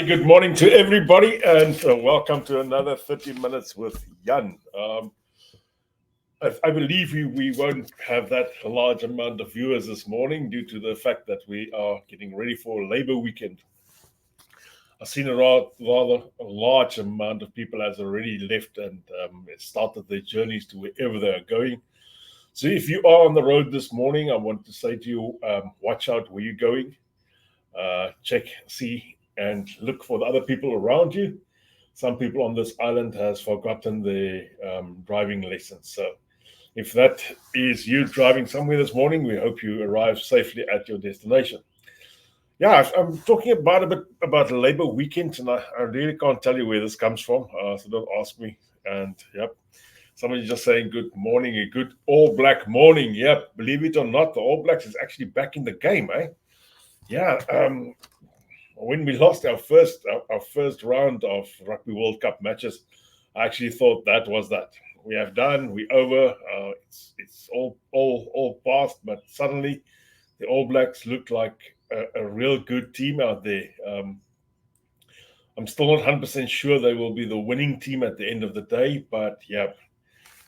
Very good morning to everybody, and welcome to another 30 minutes with Jan. I believe we won't have that large amount of viewers this morning due to the fact that we are getting ready for Labour weekend. I've seen a rather large amount of people has already left and started their journeys to wherever they are going. So if you are on the road this morning, I want to say to you, watch out where you're going. Check, see, and look for the other people around you. Some people on this island has forgotten their driving lessons. So if that is you driving somewhere this morning, we hope you arrive safely at your destination. Yeah, I'm talking about a bit about Labour weekend, and I really can't tell you where this comes from, so don't ask me. And yep, somebody just saying good morning, a good All Black morning. Yep, believe it or not, the All Blacks is actually back in the game, eh? Yeah, when we lost our first round of Rugby World Cup matches, I actually thought that was that. We have done, we over. It's all past. But suddenly, the All Blacks look like a real good team out there. I'm still not 100% sure they will be the winning team at the end of the day. But yeah,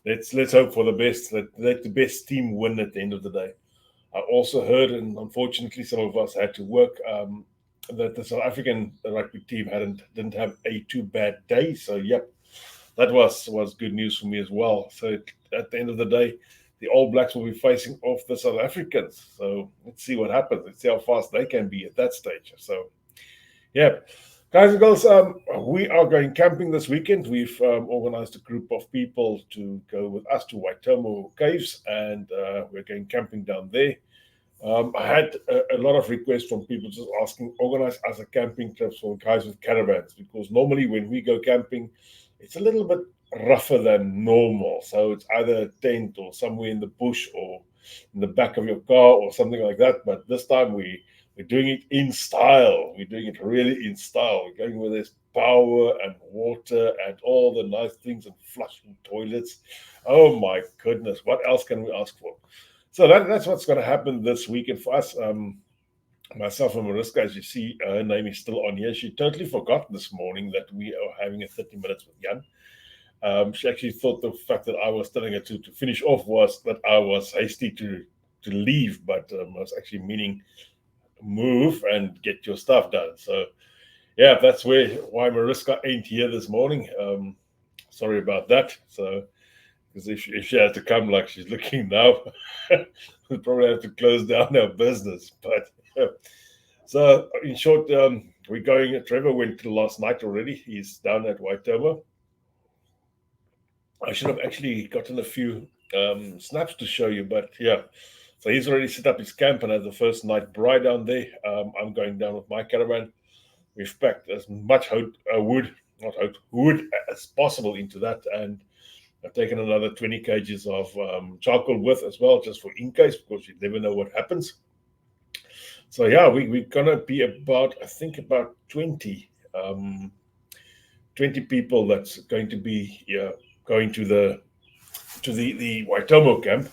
let's hope for the best. Let the best team win at the end of the day. I also heard, and unfortunately, some of us had to work. That the South African rugby team didn't have a too bad day. So yep, that was good news for me as well. So at the end of the day, the All Blacks will be facing off the South Africans. So let's see what happens. Let's see how fast they can be at that stage. So yeah, guys and girls, we are going camping this weekend. We've organized a group of people to go with us to Waitomo Caves, and we're going camping down there. I had a lot of requests from people just asking, organize us a camping trip for guys with caravans, because normally when we go camping, it's a little bit rougher than normal. So it's either a tent or somewhere in the bush or in the back of your car or something like that. But this time we're doing it in style. We're doing it really in style. We're going where there's power and water and all the nice things and flushing toilets. Oh my goodness, what else can we ask for? So that's what's going to happen this weekend for us. Myself and Mariska, as you see, her name is still on here. She totally forgot this morning that we are having a 30 minutes with Jan. She actually thought the fact that I was telling her to finish off was that I was hasty to leave, but I was actually meaning move and get your stuff done. So yeah, that's why Mariska ain't here this morning. Sorry about that. So because if she had to come like she's looking now, we'd probably have to close down our business. But yeah. So in short, we're going. Trevor went to last night already. He's down at Waitomo. I should have actually gotten a few snaps to show you, but yeah. So he's already set up his camp and has the first night bride down there. I'm going down with my caravan. We've packed as much wood as possible into that, and I've taken another 20 kgs of charcoal with as well, just for in case, because you never know what happens. So yeah, we're gonna be about 20 people that's going to be going to the Waitomo camp.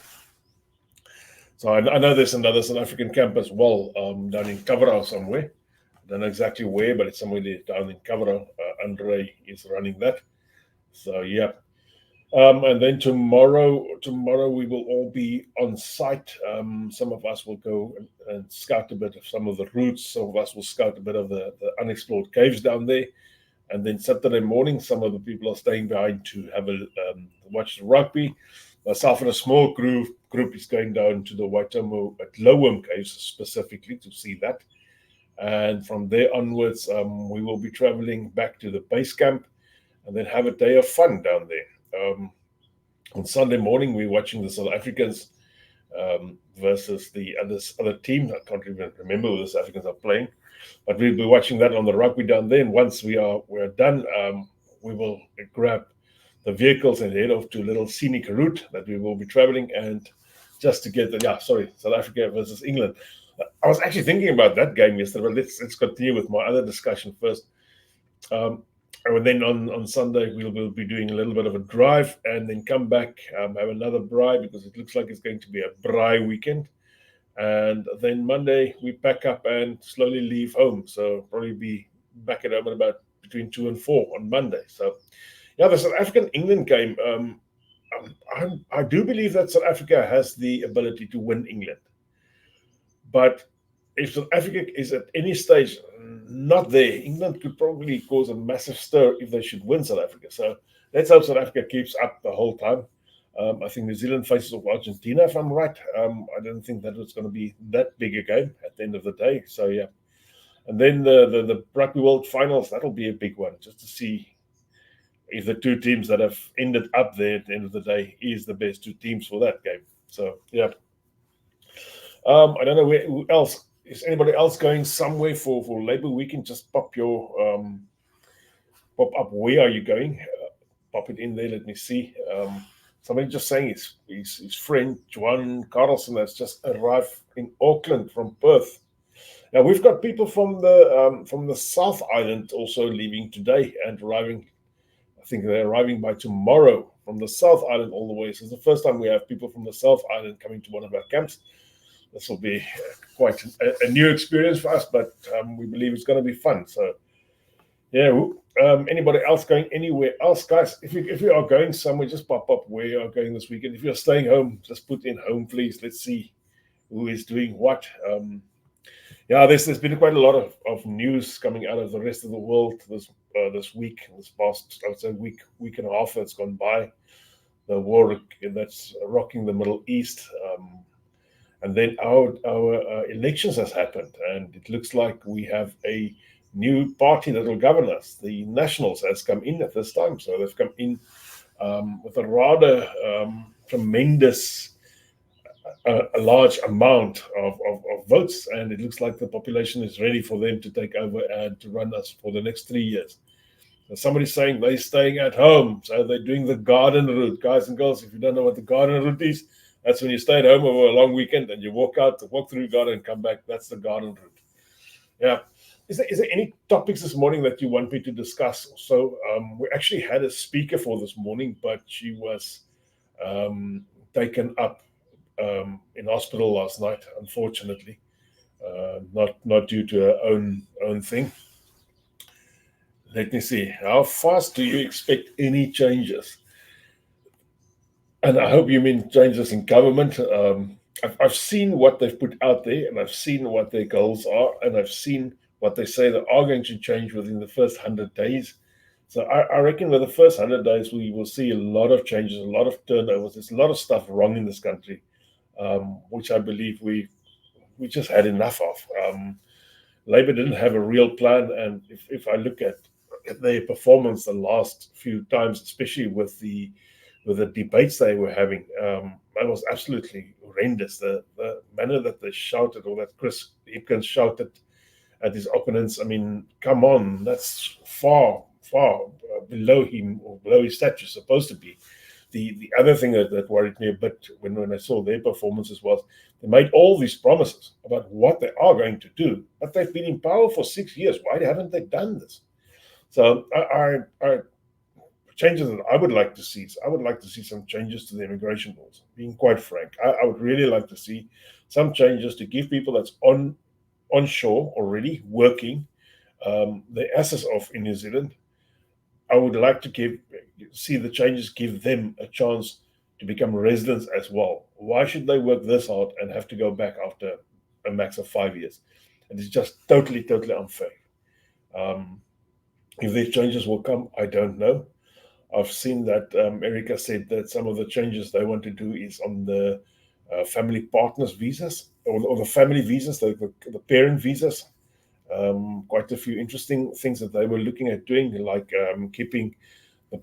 So I know there's another South African camp as well down in Kavarau somewhere. I don't know exactly where, but it's somewhere there down in Kavarau. Andre is running that. So yeah. And then tomorrow we will all be on site. Some of us will go and scout a bit of some of the routes. Some of us will scout a bit of the unexplored caves down there. And then Saturday morning, some of the people are staying behind to have a watch the rugby. Myself and a small group is going down to the Waitomo at Lowham Caves specifically to see that. And from there onwards, we will be traveling back to the base camp and then have a day of fun down there. On Sunday morning, we're watching the South Africans versus the other team. I can't even remember who the South Africans are playing, but we'll be watching that on the rugby down there. And once we're done, we will grab the vehicles and head off to a little scenic route that we will be traveling, and just to get South Africa versus England. I was actually thinking about that game yesterday, but let's continue with my other discussion first. And then on Sunday, we'll be doing a little bit of a drive and then come back, have another braai, because it looks like it's going to be a braai weekend. And then Monday, we pack up and slowly leave home. So probably be back at home at about between 2 and 4 on Monday. So, yeah, the South African England game. I do believe that South Africa has the ability to win England. But if South Africa is at any stage not there, England could probably cause a massive stir if they should win South Africa. So let's hope South Africa keeps up the whole time. I think New Zealand faces off Argentina, if I'm right. I don't think that was going to be that big a game at the end of the day. So, yeah. And then the Rugby World Finals, that'll be a big one, just to see if the two teams that have ended up there at the end of the day is the best two teams for that game. So, yeah. I don't know who else. Is anybody else going somewhere for Labour Weekend? Just pop up. Where are you going? Pop it in there. Let me see. Somebody just saying his friend Jan Carlson has just arrived in Auckland from Perth. Now we've got people from the South Island also leaving today and arriving. I think they're arriving by tomorrow from the South Island all the way. So it's the first time we have people from the South Island coming to one of our camps. This will be quite a new experience for us, but we believe it's going to be fun. So, yeah. Anybody else going anywhere else, guys? If you are going somewhere, just pop up where you are going this weekend. If you're staying home, just put in home, please. Let's see who is doing what. Yeah, there's been quite a lot of news coming out of the rest of the world this week, this past, I would say, week and a half that's gone by. The war that's rocking the Middle East. And then our elections has happened, and it looks like we have a new party that will govern us. The Nationals has come in at this time, so they've come in with a rather tremendous, a large amount of votes, and it looks like the population is ready for them to take over and to run us for the next 3 years. So somebody's saying they're staying at home, so they're doing the garden route. Guys and girls, if you don't know what the garden route is, that's when you stay at home over a long weekend and you walk through the garden and come back. That's the garden route. Yeah. Is there any topics this morning that you want me to discuss? So we actually had a speaker for this morning, but she was taken up in hospital last night, unfortunately. Not due to her own thing. Let me see. How fast do you expect any changes? And I hope you mean changes in government. I've seen what they've put out there, and I've seen what their goals are, and I've seen what they say they are going to change within the first 100 days. So I reckon with the first 100 days, we will see a lot of changes, a lot of turnovers. There's a lot of stuff wrong in this country, which I believe we just had enough of. Labour didn't have a real plan, and if I look at their performance the last few times, especially with the debates they were having, that was absolutely horrendous. The manner that they shouted, or that Chris Hipkins shouted at his opponents, I mean, come on, that's far below him, or below his stature supposed to be. The other thing that worried me a bit when I saw their performances was they made all these promises about what they are going to do, but they've been in power for 6 years. Why haven't they done this? So I changes that I would like to see. So I would like to see some changes to the immigration laws. Being quite frank, I would really like to see some changes to give people that's onshore already working the assets off in New Zealand. I would like to see the changes give them a chance to become residents as well. Why should they work this hard and have to go back after a max of 5 years? And it's just totally unfair. If these changes will come, I don't know. I've seen that Erica said that some of the changes they want to do is on the family partners visas, or the family visas, the parent visas. Quite a few interesting things that they were looking at doing, like keeping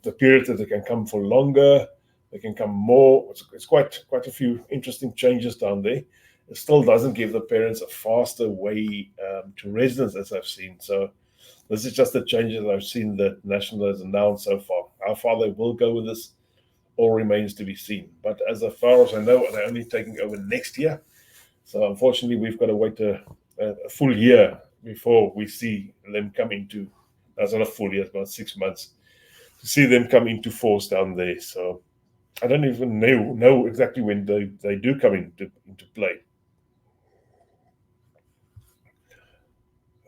the period that they can come for longer, they can come more. It's quite a few interesting changes down there. It still doesn't give the parents a faster way to residence, as I've seen. So this is just the changes I've seen that National has announced so far. How far they will go with this all remains to be seen. But as far as I know, they're only taking over next year. So unfortunately, we've got to wait a full year before we see them come into, that's not a full year, it's about 6 months, to see them come into force down there. So I don't even know exactly when they do come into play.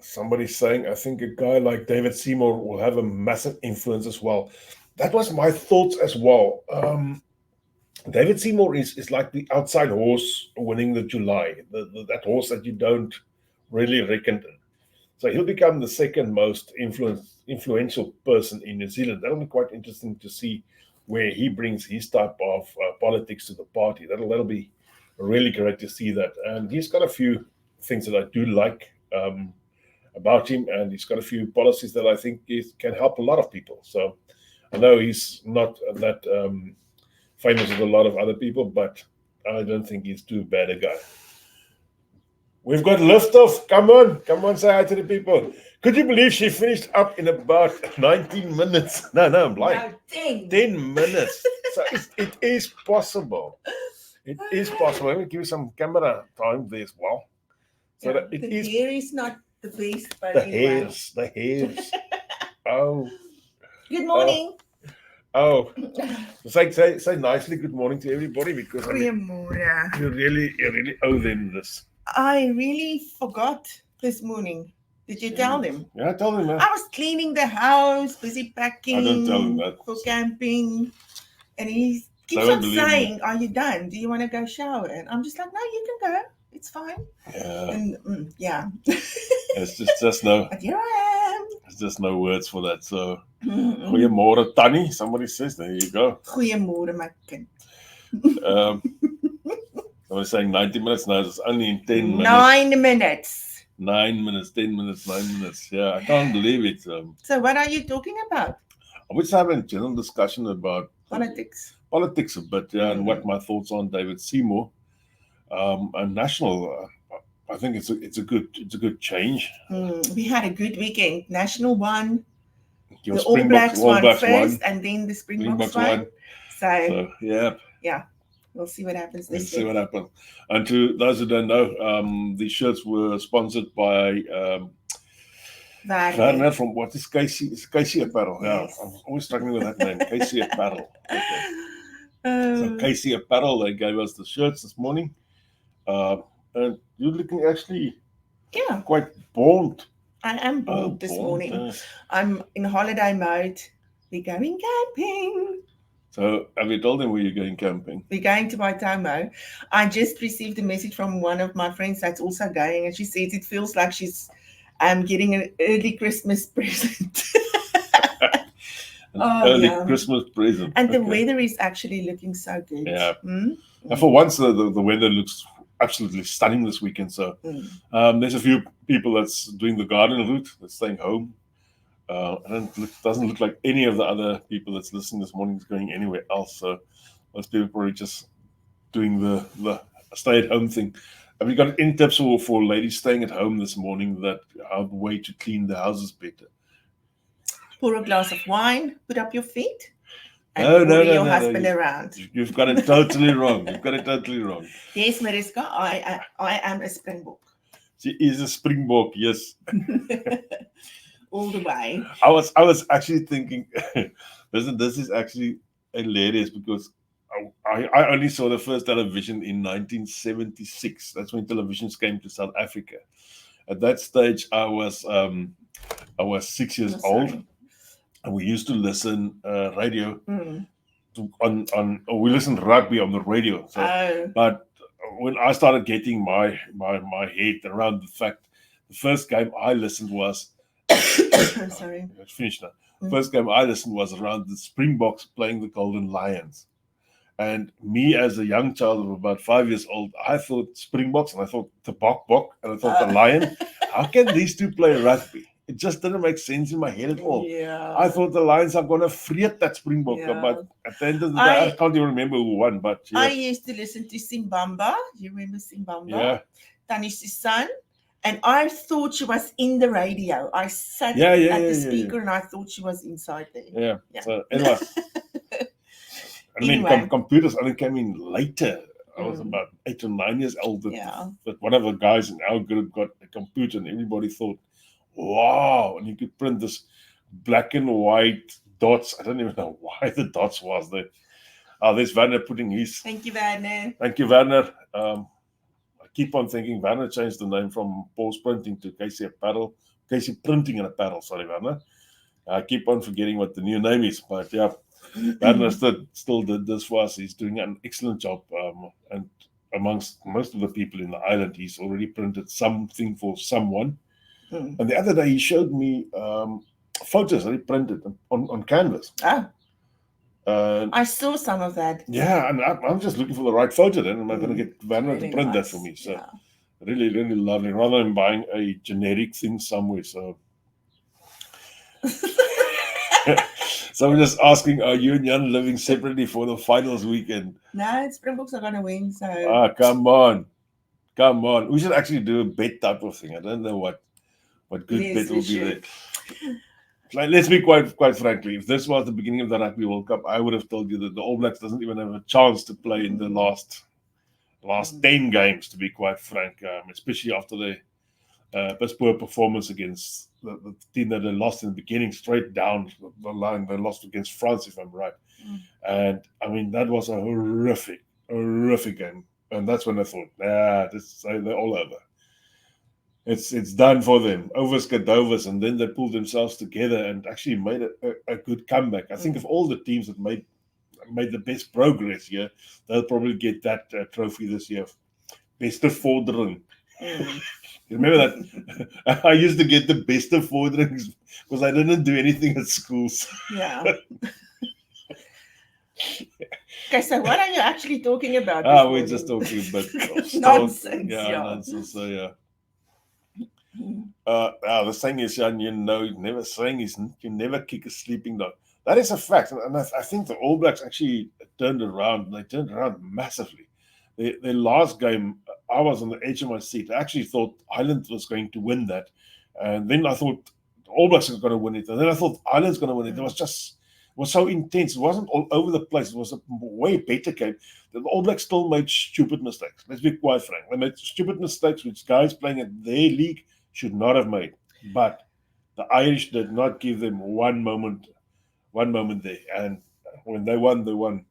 Somebody's saying, I think a guy like David Seymour will have a massive influence as well. That was my thoughts as well. David Seymour is like the outside horse winning the July, that horse that you don't really reckon in. So he'll become the second most influential person in New Zealand. That'll be quite interesting to see where he brings his type of politics to the party. That'll be really great to see that. And he's got a few things that I do like about him, and he's got a few policies that I think can help a lot of people. So I know he's not that famous as a lot of other people, but I don't think he's too bad a guy. We've got liftoff. Come on, say hi to the people. Could you believe she finished up in about 19 minutes? No, I'm lying. No, 10. 10 minutes. So it is possible. It is possible. Let me give you some camera time there as well. So that it the is. hair is not the best, but The anyway. hairs. Oh. Good morning. Oh. Say nicely good morning to everybody, because I mean, Goeiemorgen. you really owe them this. I really forgot this morning. Did you tell them? Yeah, tell them. I was cleaning the house, busy packing I don't tell him that. for camping. And he keeps Don't on believe saying, Are you done? Do you want to go shower? And I'm just like, No, you can go. It's fine. Yeah. And yeah. It's just no. But here I am. There's just no words for that. So, goeiemorgen, Tannie. Somebody says, there you go. Goeiemorgen, my kind. I was saying 90 minutes. No, it's only in 10 minutes. 9 minutes. 9 minutes, 10 minutes, 9 minutes. Yeah, I can't believe it. So what are you talking about? I was having a general discussion about Politics a bit, yeah, and what my thoughts on David Seymour. And national, I think it's a good change. We had a good weekend. National won. Your The All Blacks won first, won. and then the Springboks won. So yeah. We'll see what happens this week. See what happens. And to those who don't know, the shirts were sponsored by Werner from what is Casey? It's Casey Apparel. Yes. Yeah, I'm always struggling with that name. Casey Apparel. Okay. So Casey Apparel, they gave us the shirts this morning. And you're looking actually quite bold. I am bold this morning. I'm in holiday mode. We're going camping. So have you told them where you're going camping? We're going to Waitomo. I just received a message from one of my friends that's also going, and she says it feels like she's getting an early Christmas present. Christmas present. And the weather is actually looking so good. Yeah. And for once, the weather looks absolutely stunning this weekend. So there's a few people that's doing the garden route, that's staying home. Doesn't look like any of the other people that's listening this morning is going anywhere else. So most people are probably just doing the stay-at-home thing. Have you got any tips for ladies staying at home this morning that how the way to clean the houses better? Pour a glass of wine, put up your feet, and order your husband around. You've got it totally wrong. Yes, Mariska, I am a Springbok. She is a Springbok, yes. All the way. I was actually thinking, this is actually hilarious, because I only saw the first television in 1976. That's when televisions came to South Africa. At that stage, I was 6 years old, and we used to listen radio we listened rugby on the radio. So, but when I started getting my head around the fact, the first game I listened was. Sorry. It's finished now. First game I listened was around the Springboks playing the Golden Lions. And me, as a young child of about 5 years old, I thought Springboks, and I thought the Bok, and I thought the Lion. How can these two play rugby? It just didn't make sense in my head at all. Yeah. I thought the Lions are going to freet that Springbok. Yeah. But at the end of the day, I can't even remember who won. But I used to listen to Simbamba. You remember Simbamba? Yeah. Tanish's son. And I thought she was in the radio. I sat at the speaker and I thought she was inside there. Yeah. So anyway. Computers only came in later. I was about 8 or 9 years old. But one of the guys in our group got a computer, and everybody thought, wow. And you could print this black and white dots. I don't even know why the dots was there. There's Werner putting his. Thank you, Werner. Thank you, Werner. Keep on thinking Werner changed the name from Paul's Printing to Casey Apparel Casey Printing and Apparel, sorry, Werner. I keep on forgetting what the new name is, but yeah, Werner still did this for us. He's doing an excellent job, and amongst most of the people in the island, he's already printed something for someone. And the other day, he showed me photos that he printed on canvas. I saw some of that. Yeah, and I'm just looking for the right photo then. I'm going to get Werner to print that for me. So really, really lovely, rather than buying a generic thing somewhere. So so I'm just asking, are you and Jan living separately for the finals weekend? No, Springboks are going to win. So come on. We should actually do a bet type of thing. I don't know what good bet will be there. Like, let's be quite frankly, if this was the beginning of the Rugby World Cup, I would have told you that the All Blacks doesn't even have a chance to play in the last 10 games, to be quite frank, especially after the poor performance against the team that they lost in the beginning, straight down the line. They lost against France, if I'm right. And I mean, that was a horrific game. And that's when I thought, they're all over. It's done for them. Overs Gadovers, and then they pulled themselves together and actually made a good comeback. I think of all the teams that made the best progress here, they'll probably get that trophy this year. Beste vordering. You remember that? I used to get the best of vorderings because I didn't do anything at schools. Yeah. Okay, so what are you actually talking about? We're just talking about nonsense. Nonsense. So yeah. The saying is, Jan, never saying is you never kick a sleeping dog. That is a fact, and I think the All Blacks actually turned around. They turned around massively. Their last game, I was on the edge of my seat. I actually thought Ireland was going to win that, and then I thought the All Blacks was going to win it, and then I thought Ireland's going to win it. It was so intense. It wasn't all over the place. It was a way better game. The All Blacks still made stupid mistakes. Let's be quite frank. They made stupid mistakes which guys playing at their league should not have made. But the Irish did not give them one moment there. And when they won,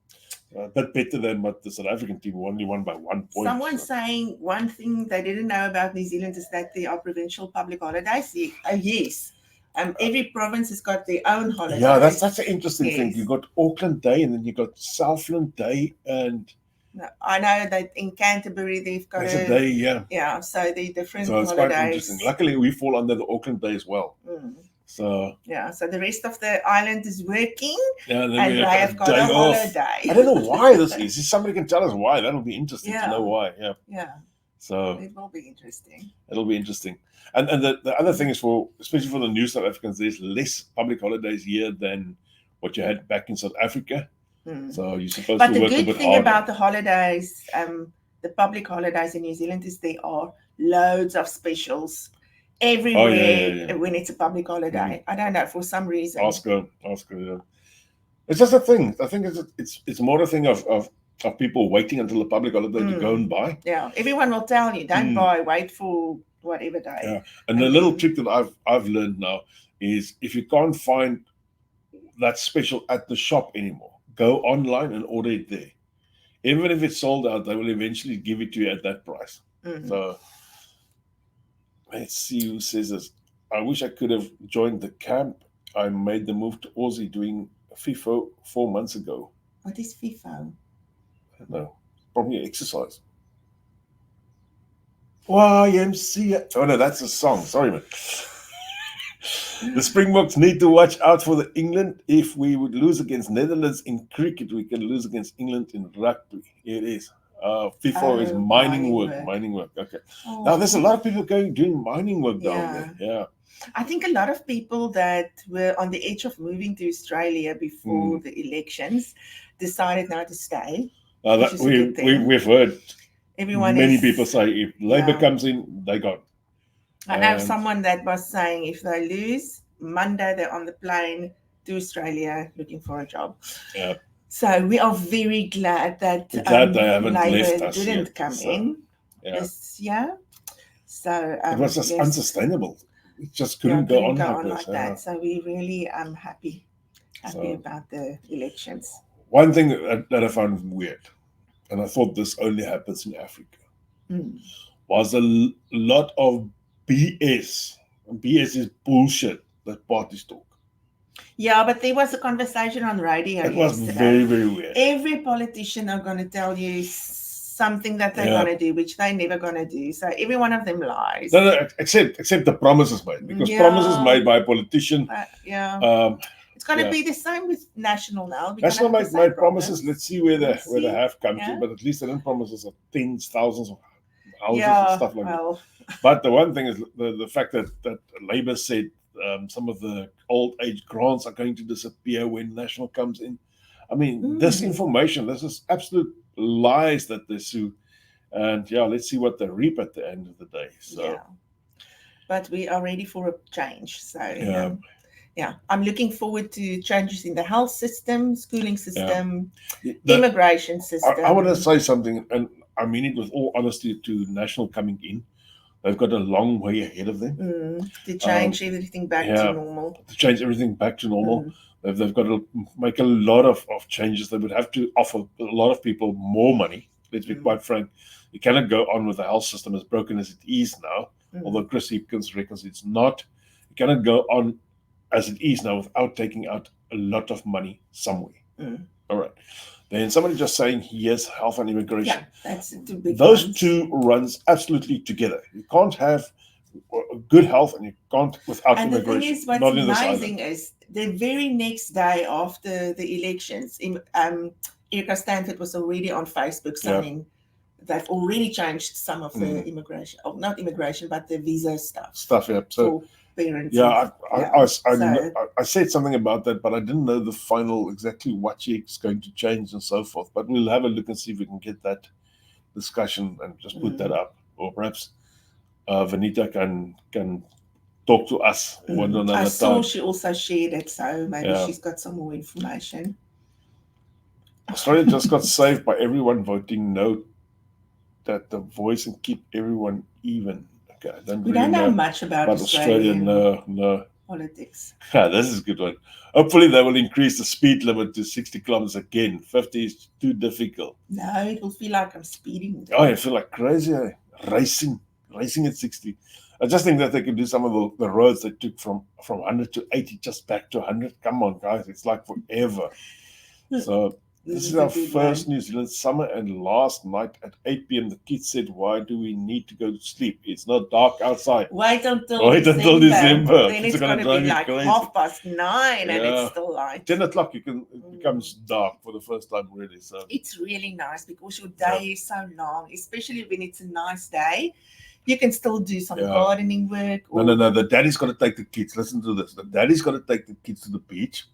a bit better than what the South African team only won by 1 point. Someone's saying one thing they didn't know about New Zealand is that there are provincial public holidays. Yes. Every province has got their own holiday. Yeah, that's an interesting thing. You got Auckland Day, and then you got Southland Day, and I know that in Canterbury they've got a day. Yeah, so they're different. So it's holidays. Quite interesting. Luckily, we fall under the Auckland Day as well. So so the rest of the island is working, and they have got a holiday. I don't know why this is. If somebody can tell us why, that'll be interesting to know why. Yeah. So it will be interesting. It'll be interesting. And the other thing is, especially for the new South Africans, there's less public holidays here than what you had back in South Africa. So you're supposed to work a bit harder. But the good thing about the holidays, the public holidays in New Zealand, is there are loads of specials everywhere when it's a public holiday. I don't know, for some reason. Ask her. Yeah. It's just a thing. I think it's more a thing of people waiting until the public holiday to go and buy. Yeah, everyone will tell you, don't buy, wait for whatever day. Yeah, and the little trick that I've learned now is if you can't find that special at the shop anymore, go online and order it there. Even if it's sold out, they will eventually give it to you at that price. So let's see who says this. I wish I could have joined the camp. I made the move to Aussie doing FIFO 4 months ago. What is FIFO? I don't know. Probably exercise. YMCA. Oh no, that's a song. Sorry, man. The Springboks need to watch out for the England. If we would lose against Netherlands in cricket, we can lose against England in rugby. It is. FIFO is mining work. Mining work. Okay. Now there's a lot of people doing mining work down there. Yeah. I think a lot of people that were on the edge of moving to Australia before the elections decided now to stay. We've heard many people say if Labour comes in, they go. I know someone that was saying if they lose, Monday they're on the plane to Australia looking for a job. Yeah. So we are very glad that they haven't Labour left us didn't yet, come in. Yeah. So it was just unsustainable. It just couldn't go on like that. So we're really happy about the elections. One thing that I found weird, and I thought this only happens in Africa, was a lot of BS BS is bullshit. That parties talk. Yeah, but there was a conversation on radio It was yesterday. very, very weird. Every politician are going to tell you something that they're going to do, which they're never going to do. So every one of them lies. No, except the promises made. Because promises made by a politician. It's going to be the same with National now. National made promises. Let's see where they have come to. But at least they didn't promise us tens, thousands of houses and stuff like that. But the one thing is the fact that Labour said some of the old age grants are going to disappear when National comes in. I mean, this information, this is absolute lies that they sue. And let's see what they reap at the end of the day. So, but we are ready for a change. So, I'm looking forward to changes in the health system, schooling system, immigration system. I want to say something, and I mean it with all honesty to National coming in. They've got a long way ahead of them to change everything back to normal. To change everything back to normal. They've got to make a lot of changes. They would have to offer a lot of people more money. Let's be quite frank. You cannot go on with the health system as broken as it is now, although Chris Hipkins reckons it's not. You cannot go on as it is now without taking out a lot of money somewhere. All right. Then somebody just saying, yes, health and immigration. That's two big Those ones. two runs absolutely together. You can't have good health and you can't without immigration. And the thing is, what's amazing is the very next day after the elections, Erica Stanford was already on Facebook saying they've already changed some of the immigration, or not immigration, but the visa stuff. So parents. I said something about that, but I didn't know the final exactly what she's going to change and so forth. But we'll have a look and see if we can get that discussion and just put that up, or perhaps Vanita can talk to us one another time. I saw she also shared it, so maybe she's got some more information. Australia just got saved by everyone voting no. That the voice and keep everyone even. Okay, we don't know much about Australia. No politics. This is a good one. Hopefully they will increase the speed limit to 60 kilometers again. 50 is too difficult. No, it will feel like I'm speeding. Oh, I feel like crazy. Racing at 60. I just think that they could do some of the roads they took from 100 to 80 just back to 100. Come on, guys. It's like forever. So this is our first New Zealand summer, and last night at 8 p.m. the kids said, why do we need to go to sleep? It's not dark outside. Wait until December. Then it's going to be like crazy. 9:30 and it's still light. 10 o'clock it becomes dark for the first time really. So it's really nice because your day is so long, especially when it's a nice day. You can still do some gardening work. No. The daddy's got to take the kids. Listen to this. The daddy's got to take the kids to the beach.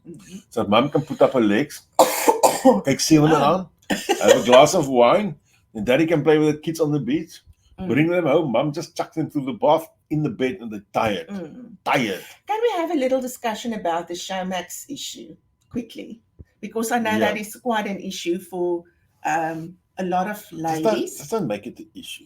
So mom can put up her legs. Take sealing on, have a glass of wine, and daddy can play with the kids on the beach. Bring them home. Mom just chucks them through the bath in the bed and they're tired. Tired. Can we have a little discussion about the Showmax issue quickly? Because I know that is quite an issue for a lot of ladies. Doesn't make it the issue.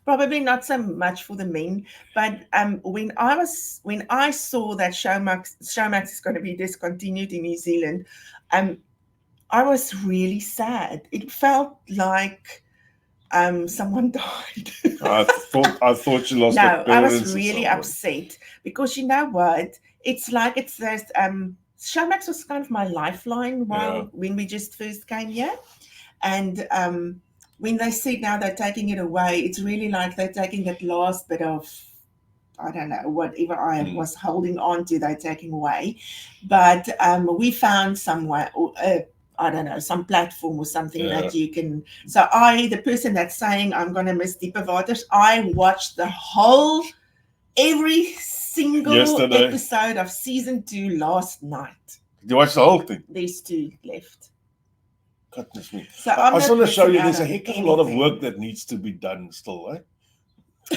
Probably not so much for the men, but when I saw that Showmax is going to be discontinued in New Zealand, I was really sad. It felt like someone died. I thought you lost. No, I was really upset because you know what? It's like it says Showmax was kind of my lifeline when we just first came here, and when they said now they're taking it away, it's really like they're taking that last bit of, I don't know, whatever I was holding on to, they're taking away. But we found some way, I don't know, some platform or something that you can. So the person that's saying I'm going to miss Diepe Waters, I watched every single episode of season 2 last night. Did you watch the whole thing? There's 2 left. Goodness me. So I just want to show you there's a heck of a lot of work that needs to be done still, eh?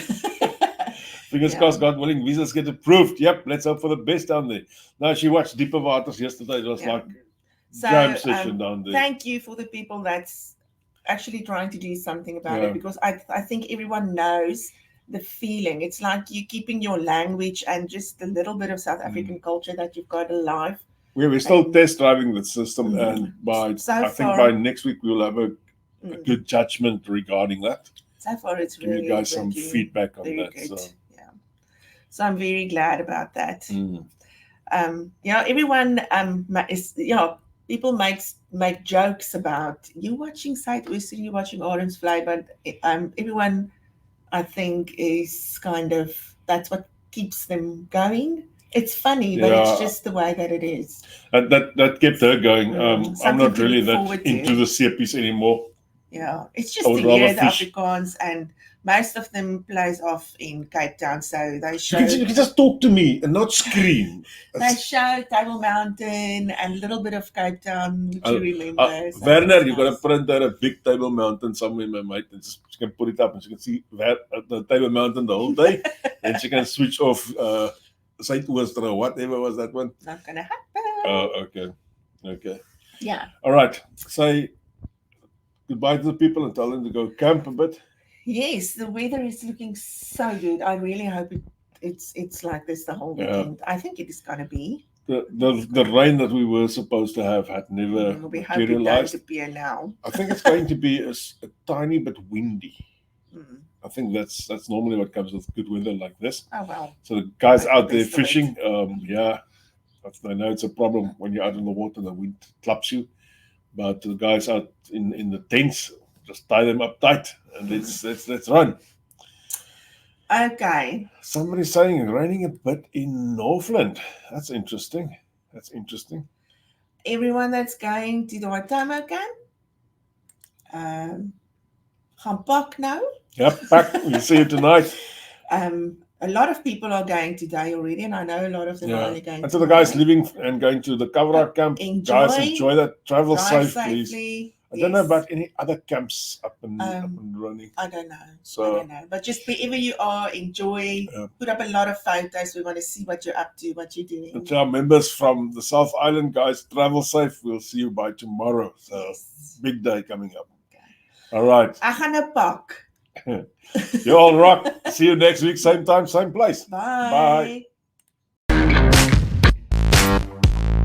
Fingers crossed, God willing, visas get approved. Yep, let's hope for the best down there. Now, she watched Diepe Waters yesterday. It was like jam session down there. Thank you for the people that's actually trying to do something about it, because I think everyone knows the feeling. It's like you keeping your language and just a little bit of South African culture that you've got alive. We're still test driving the system, and I think by next week we'll have a good judgment regarding that. So far, it's give you guys some feedback on that. Good. So. So I'm very glad about that. Mm. Everyone is, people make jokes about you watching Suidooster, you watching Orange Fly, but everyone, I think, is kind of, that's what keeps them going. It's funny, but it's just the way that it is. That kept her going. I'm not really that into the seppies anymore. Yeah, it's just to hear the Afrikaans, and most of them plays off in Cape Town, so they show. You can just talk to me and not scream. They show Table Mountain and a little bit of Cape Town, which you remember. Werner, you got to print out a big Table Mountain somewhere, my mate, and she can put it up and she can see the Table Mountain the whole day, and she can switch off Suidooster or whatever was that one. Not gonna happen. Oh, okay. Yeah. All right. Say goodbye to the people and tell them to go camp a bit. Yes, the weather is looking so good. I really hope it's like this the whole weekend. I think it is going to be. The rain that we were supposed to have had never materialized. We hope it appear now. I think it's going to be a tiny bit windy. I think that's normally what comes with good weather like this. Oh, well. So the guys out there fishing, I know it's a problem when you're out in the water, the wind claps you. But the guys out in the tents, just tie them up tight and let's run. Okay. Somebody's saying it's raining a bit in Northland. That's interesting. Everyone that's going to the Watamo camp, gaan pak now. Yep, pack. We'll see you tonight. A lot of people are going today already, and I know a lot of them are only going. And to the guys living and going to the Kavra camp, guys, enjoy that. Travel safe, please. I don't know about any other camps up and running. I don't know. But just wherever you are, enjoy. Put up a lot of photos. We want to see what you're up to, what you're doing. And to our members from the South Island, guys, travel safe. We'll see you by tomorrow. So big day coming up. Okay. All right. I gaan 'n pak. You all rock. See you next week, same time, same place. Bye. Bye.